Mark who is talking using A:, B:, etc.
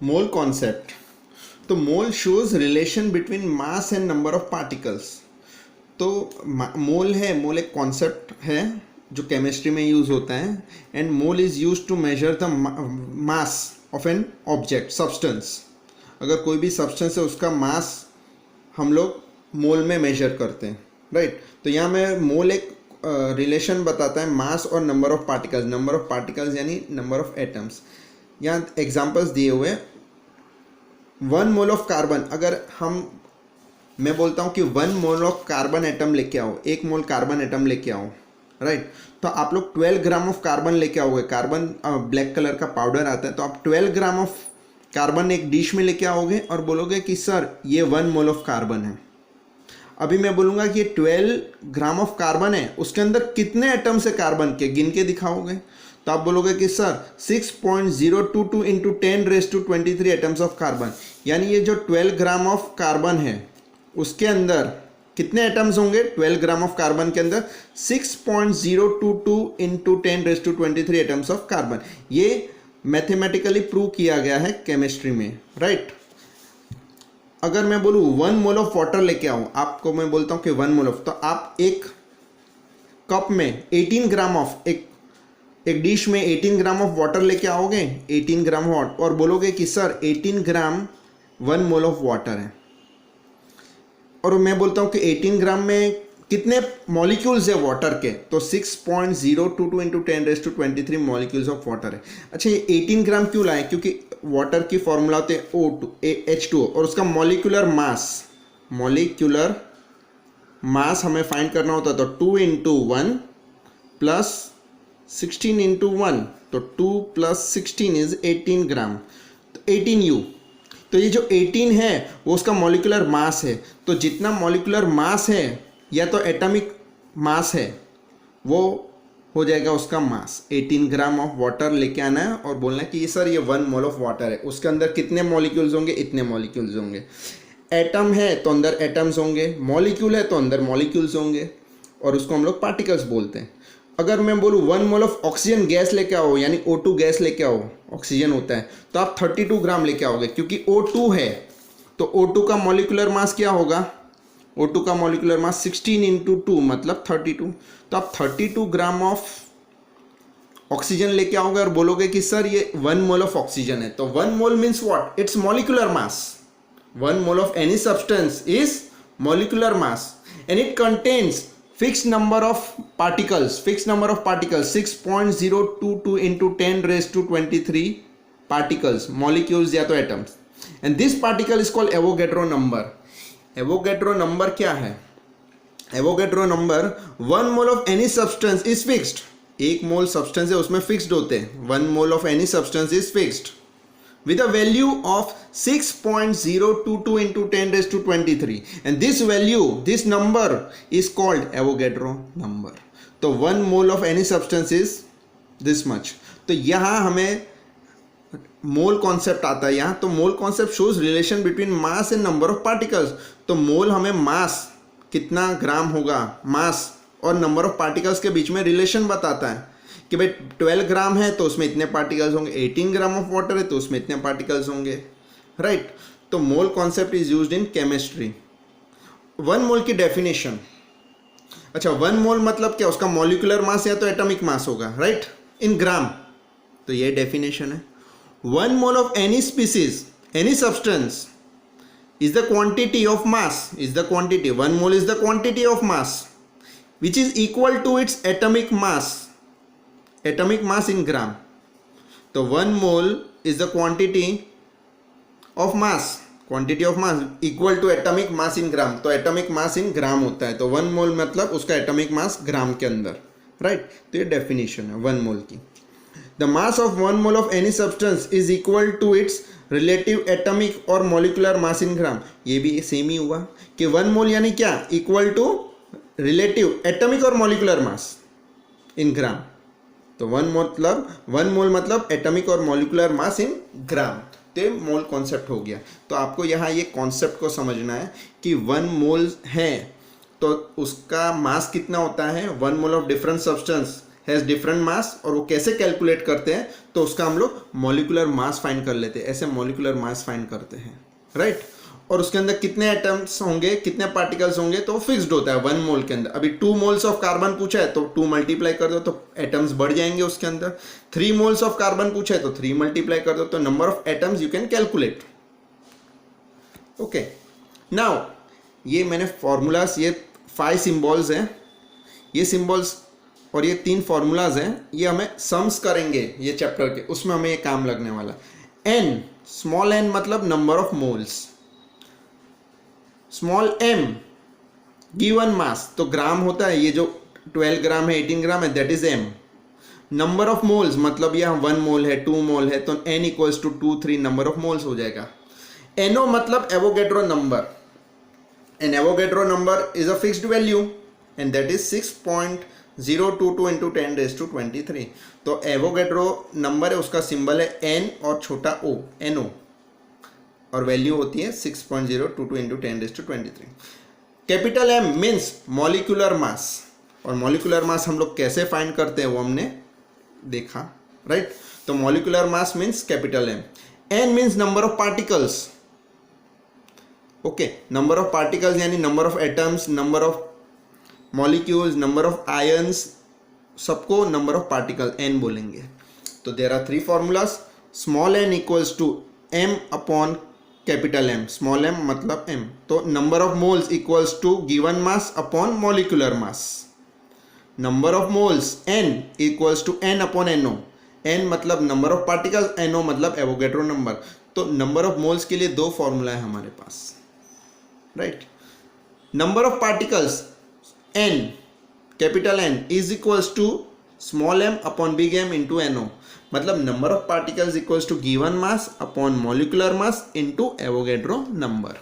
A: मोल concept. तो mole shows relation between mass and number of particles. तो mole है, मोल एक कॉन्सेप्ट है जो केमिस्ट्री में यूज होता है, and mole is use to measure the mass of an object substance. अगर कोई भी सब्सटेंस है उसका मास हम लोग मोल में मेजर करते हैं, राइट। तो यहाँ में मोल एक रिलेशन बताता है मास और number of particles. Number of particles यानी नंबर ऑफ एटम्स। यहाँ एग्जांपल्स दिए हुए, 1 मोल ऑफ कार्बन। अगर मैं बोलता हूँ कि 1 मोल ऑफ कार्बन एटम लेके आओ, 1 मोल कार्बन एटम लेके आओ, राइट। तो आप लोग 12 ग्राम ऑफ कार्बन लेके आओगे। कार्बन ब्लैक कलर का पाउडर आता है, तो आप 12 ग्राम ऑफ कार्बन एक डिश में लेके आओगे और बोलोगे कि सर ये 1 मोल ऑफ कार्बन है। अभी मैं बोलूँगा कि 12 ग्राम ऑफ कार्बन है, उसके अंदर कितने एटम्स है कार्बन के, गिन के दिखाओगे। तो आप बोलोगे कि sir 6.022 into 10⁻23 atoms of carbon. यानी ये जो 12 ग्राम ऑफ कार्बन है उसके अंदर कितने एटम्स होंगे? 12 ग्राम ऑफ कार्बन के अंदर 6.022 इंटू 10⁻23 एटम्स ऑफ कार्बन। ये मैथमेटिकली प्रूव किया गया है केमिस्ट्री में, राइट। अगर मैं बोलूँ 1 मोल ऑफ वाटर लेके आऊँ, आपको मैं बोलता हूँ कि 1 मोल ऑफ, तो आप एक कप में 18 ग्राम ऑफ एक डिश में 18 ग्राम ऑफ वाटर लेके आओगे, 18 ग्राम वाटर, और बोलोगे कि sir 18 gram 1 mole of water है। और मैं बोलता हूँ कि 18 ग्राम में कितने मॉलिक्यूल्स है वाटर के, तो 6.022 इंटू 10⁻23 मॉलिक्यूल्स ऑफ वाटर है। अच्छा, ये 18 ग्राम क्यों लाए? क्योंकि वाटर की फॉर्मूला होते हैं H2O, और उसका मॉलिक्यूलर मास हमें फाइंड करना होता है। तो 2 इंटू 1 प्लस 16 इंटू 1, तो 2 प्लस 16 इज 18 ग्राम, तो 18U। तो ये जो 18 है वो उसका मॉलिक्यूलर मास है। तो जितना मॉलिक्यूलर मास है या तो एटॉमिक मास है, वो हो जाएगा उसका मास। 18 ग्राम ऑफ वाटर लेके आना है और बोलना है कि सर ये 1 मोल ऑफ वाटर है, उसके अंदर कितने मॉलिक्यूल्स होंगे, इतने मॉलिक्यूल्स होंगे। एटम है तो अंदर एटम्स होंगे, मॉलिक्यूल है तो अंदर मॉलिक्यूल्स होंगे, और उसको हम लोग पार्टिकल्स बोलते हैं। अगर मैं बोलूँ 1 मोल ऑफ ऑक्सीजन गैस लेके आओ, यानी O2 गैस लेके आओ, ऑक्सीजन होता है, तो आप 32 ग्राम लेके आओगे, क्योंकि O2 है। तो O2 का मॉलिक्यूलर मास क्या होगा? O2 का मॉलिक्यूलर मास 16 इंटू 2 मतलब 32। तो आप 32 ग्राम ऑफ ऑक्सीजन लेके आओगे और बोलोगे कि सर ये 1 मोल ऑफ ऑक्सीजन है। तो 1 mole means what? It's molecular mass. 1 mole of any substance is molecular mass, and it contains fixed number of particles 6.022 into 10⁻23 particles, molecules या तो atoms, and this particle is called Avogadro number. Avogadro number क्या है? Avogadro number, 1 mole of any substance is fixed. 1 mole substance है उसमें fixed होते हैं। 1 mole of any substance is fixed with a value of 6.022 into 10⁻23, and this number is called Avogadro number. तो 1 mole of any substance is this much. तो यहाँ हमें mole concept आता है यहाँ। तो mole concept shows relation between mass and number of particles. तो मोल हमें मास कितना ग्राम होगा, मास और नंबर ऑफ पार्टिकल्स के बीच में रिलेशन बताता है कि भाई 12 ग्राम है तो उसमें इतने पार्टिकल्स होंगे, 18 ग्राम ऑफ वाटर है तो उसमें इतने पार्टिकल्स होंगे, राइट। तो mole concept is used in chemistry. 1 मोल की डेफिनेशन। अच्छा, 1 मोल मतलब क्या? उसका मॉलिक्यूलर मास या तो एटॉमिक मास होगा, राइट, इन ग्राम। तो ये डेफिनेशन है। 1 mole of any species, any substance is the quantity of mass, is the quantity, 1 mole is the quantity of mass which is equal to its atomic mass, atomic mass in gram. तो 1 mole is the quantity of mass equal to atomic mass in gram. तो atomic mass in gram होता है। तो 1 mole मतलब उसका atomic mass ग्राम के अंदर, right. तो ये डेफिनेशन है 1 mole की। The mass of 1 mole of any substance is equal to its relative atomic or molecular mass in gram. ये भी सेम ही हुआ कि 1 mole यानी क्या? इक्वल टू रिलेटिव एटॉमिक और मॉलिक्यूलर मास इन ग्राम। तो 1 मोल मतलब एटॉमिक और मॉलिक्यूलर मास इन ग्राम। तो मोल कॉन्सेप्ट हो गया। तो आपको यहाँ ये कॉन्सेप्ट को समझना है कि 1 मोल है तो उसका मास कितना होता है। 1 mole of different substance has different mass, और वो कैसे कैलकुलेट करते हैं, तो उसका हम लोग मॉलिक्यूलर मास फाइंड कर लेते हैं, ऐसे मॉलिक्यूलर मास फाइंड करते हैं, राइट। और उसके अंदर कितने एटम्स होंगे, कितने पार्टिकल्स होंगे, तो फिक्स्ड होता है 1 मोल के अंदर। अभी 2 मोल्स ऑफ कार्बन पूछा है तो 2 मल्टीप्लाई कर दो तो एटम्स बढ़ जाएंगे उसके अंदर। 3 मोल्स ऑफ कार्बन पूछा है तो 3 मल्टीप्लाई कर दो तो number of atoms you can calculate. Okay, now ये मैंने फॉर्मूलाज, ये 5 सिंबल्स हैं, ये सिंबल्स और ये 3 फॉर्मूलाज हैं, ये हमें सम्स करेंगे ये चैप्टर के, उसमें हमें ये काम लगने वाला। एन, स्मॉल एन मतलब number of moles, small m given mass, तो ग्राम होता है, ये जो 12 ग्राम है 18 ग्राम है that is m. Number of moles मतलब यहाँ 1 मोल है 2 मोल है तो n equals to 2 3 number of moles हो जाएगा। एनओ मतलब Avogadro number, n Avogadro number is a fixed value and that is 6.022 into 10⁻23। तो एवोगैड्रो नंबर है, उसका सिंबल है एन और छोटा ओ, एनओ, और वैल्यू होती है 6.022 into 10⁻23। Capital m means molecular mass, और मॉलिक्यूलर मास हम लोग कैसे फाइंड करते हैं वो हमने देखा, राइट। तो molecular mass means capital M. N means number of particles, okay, number of particles यानी number of atoms, number of molecules, number of ions, सबको नंबर ऑफ पार्टिकल एन बोलेंगे। तो there are 3 formulas, small N equals to M upon capital M, small M मतलब M, तो number of moles equals to given mass upon molecular mass. Number of moles N equals to N upon NO, N मतलब number of particles, N O मतलब Avogadro number. तो number of moles के लिए 2 formula है हमारे पास, right. Number of particles N, capital N is equals to small M upon big M into N O, मतलब number of particles equals to given mass upon molecular mass into Avogadro number.